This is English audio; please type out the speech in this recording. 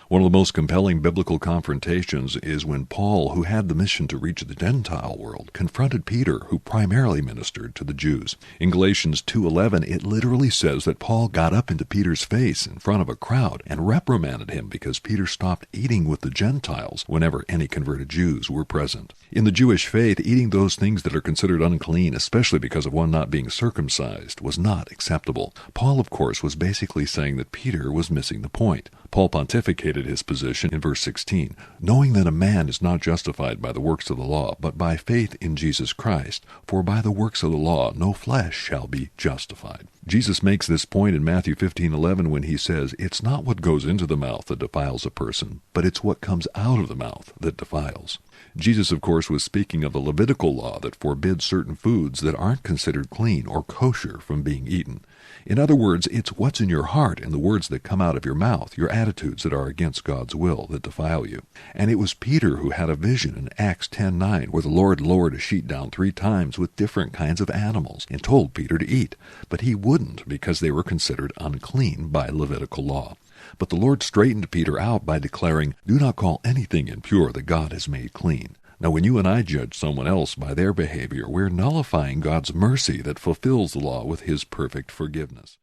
One of the most compelling biblical confrontations is when Paul, who had the mission to reach the Gentile world, confronted Peter, who primarily ministered to the Jews. In Galatians 2:11, it literally says that Paul got up into Peter's face in front of a crowd and reprimanded him because Peter stopped eating with the Gentiles whenever any converted Jews were present. In the Jewish faith, eating those things that are considered unclean, especially because of one not being circumcised, was not acceptable. Paul, of course, was basically saying that Peter was missing the point. Paul pontificated his position in verse 16, knowing that a man is not justified by the works of the law, but by faith in Jesus Christ, for by the works of the law no flesh shall be justified. Jesus makes this point in Matthew 15:11 when he says, "It's not what goes into the mouth that defiles a person, but it's what comes out of the mouth that defiles." Jesus, of course, was speaking of the Levitical law that forbids certain foods that aren't considered clean or kosher from being eaten. In other words, it's what's in your heart and the words that come out of your mouth, your attitudes that are against God's will, that defile you. And it was Peter who had a vision in Acts 10:9, where the Lord lowered a sheet down 3 times with different kinds of animals and told Peter to eat. But he wouldn't, because they were considered unclean by Levitical law. But the Lord straightened Peter out by declaring, "Do not call anything impure that God has made clean." Now, when you and I judge someone else by their behavior, we're nullifying God's mercy that fulfills the law with His perfect forgiveness.